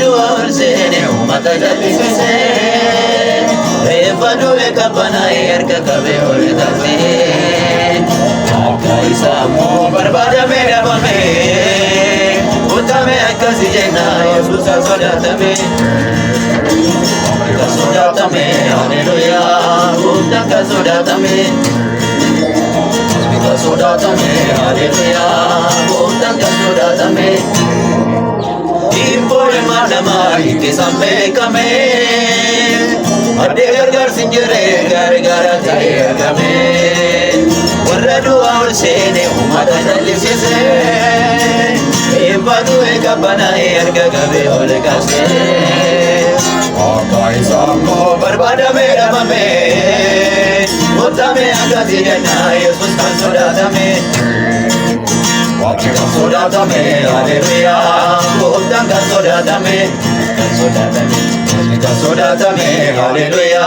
Warraduwar sene umata jallisise Reeffadhu eegabbanaa'e erga qabee ol taasise Akka isaammoo barbaadamee dhabame Utame akkasi jenna Yesuusa sodaatame Ka sodaatame Haleluyaa Gooftaan ka sodaatame Ka sodaatame Haleluyaa Gooftaan ka sodaatame Impore madama ite sampekame Ade gargar sinjere gargara tegame Warradu aul sene umada jallisise Impadu ekabana erga gabe ole kase Aka isamo barbada mera mame Utame agasi jana Yesus kan sodatame Waktu kan sodatame, haleluya Gooftaan kan sodatame Kan sodatame, haleluya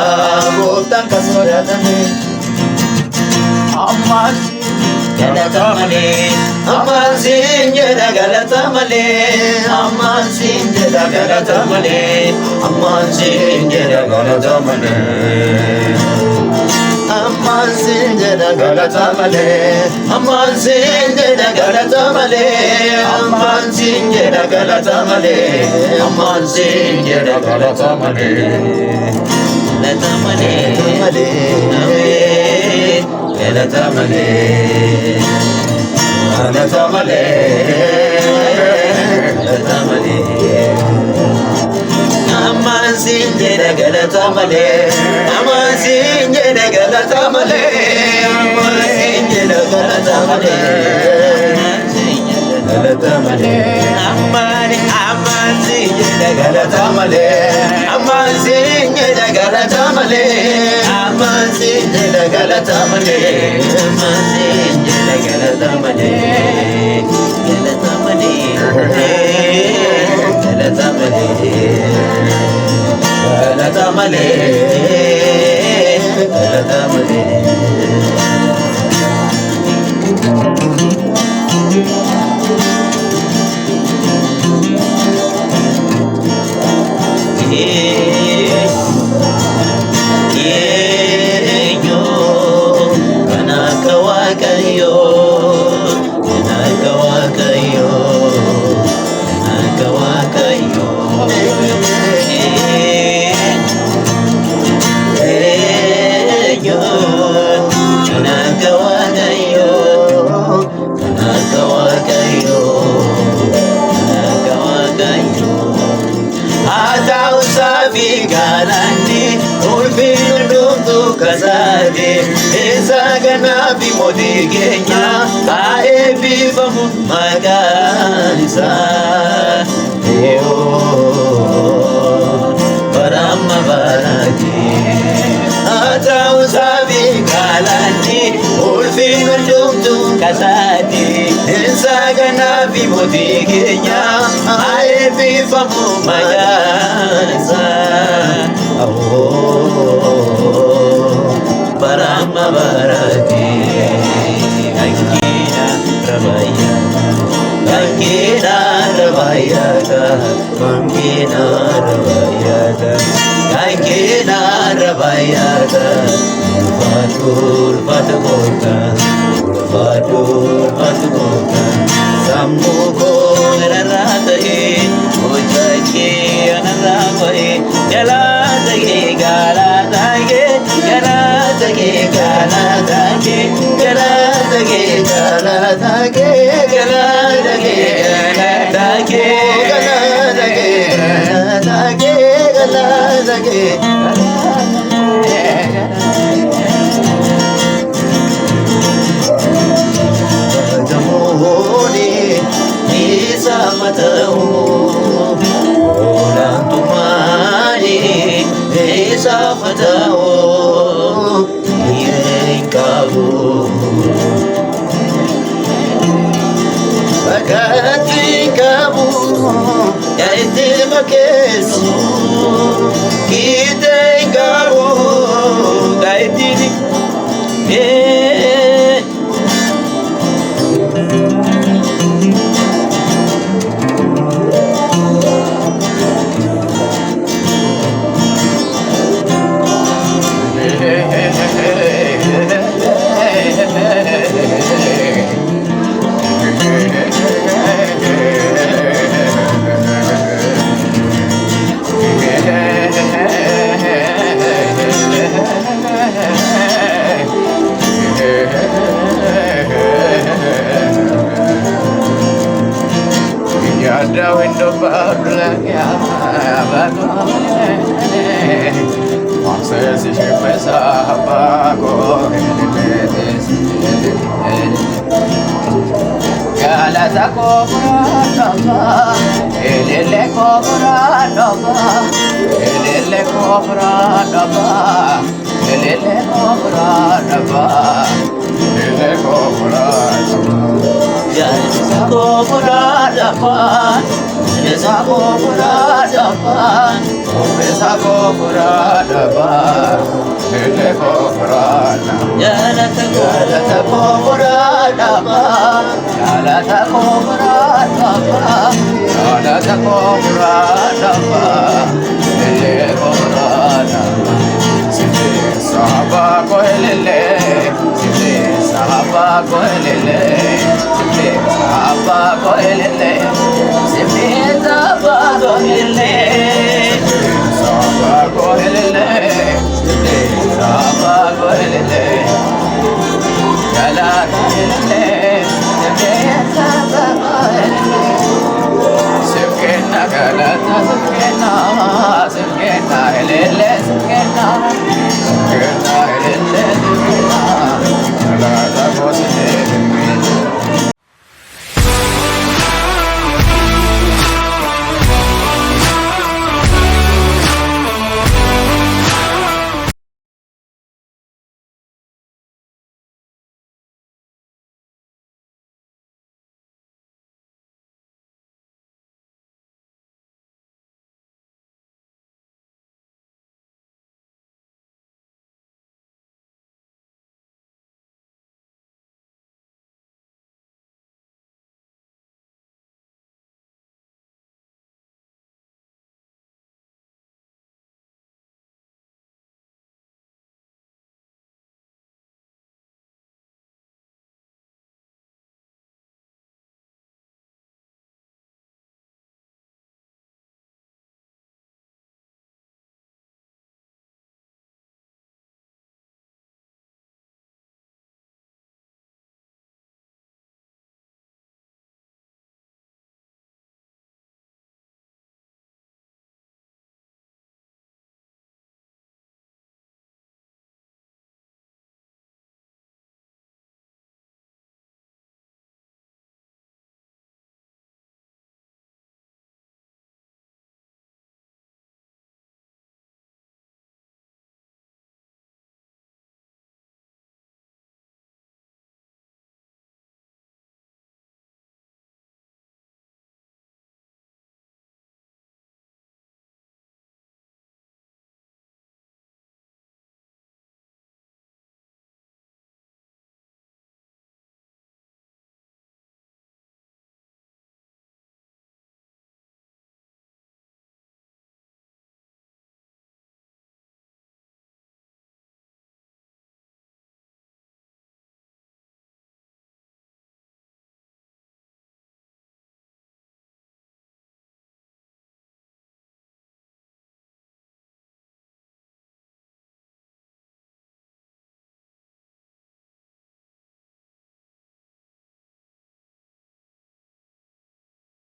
Gooftaan kan sodatame Amman galatamale Amman sin jedha galatamale Amman sin jedha galatamale Amman sin jedha galatamale Amman sin jedha galatamale Amman sin jedha galatamale Amman sin jedha galatamale Amman sin jedha galatamale Galatamale Galatamale Galatamale Galatamale Amman sin jedha galatamale Amman sin jedha galatamale Amman sin jedha galatamale Galatamale Amman sin jedha galatamale Amman sin jedha galatamale Amman sin jedha galatamale Amman sin jedha galatamale Galatamale Galatamale Galatamale Galatamale Yerenyo Kanaka wakayo Kanaka wakayo Kanaka wakayo Kasade Esagana bimodi Kenya Ae bifamu maganisa Eo Barama baraki Ata usabi kalani Ulfin waldumtu kasade Esagana bimodi Kenya Ae bifamu maganisa Barama barati Kankina rabaya Kankina rabaya Kankina rabaya Kankina rabaya Fatur fatukota Fatur fatukota Sammuko naratahe Ujaki anarabahe Jalatake galatake Galatake galatake Galatake galatake Galatake galatake Galatake galatake Jamuni Isa matahu Orang tumani Isa matahu Kabu Bagati kabu Ya iti makesu Kite kabu Gaiti window like says she was a bago Galata cobra ele cobra ele cobra ele cobra ele cobra Esa cobra esa cobra esa cobra ele cobra Galata cobra Galata cobra Galata cobra ele cobra Saba kohelele Saba kohelele Saba kohelele Saba kohelele Saba kohelele Saba kohelele Gala kohelele Saba kohelele Sukena galata sukena helele sukena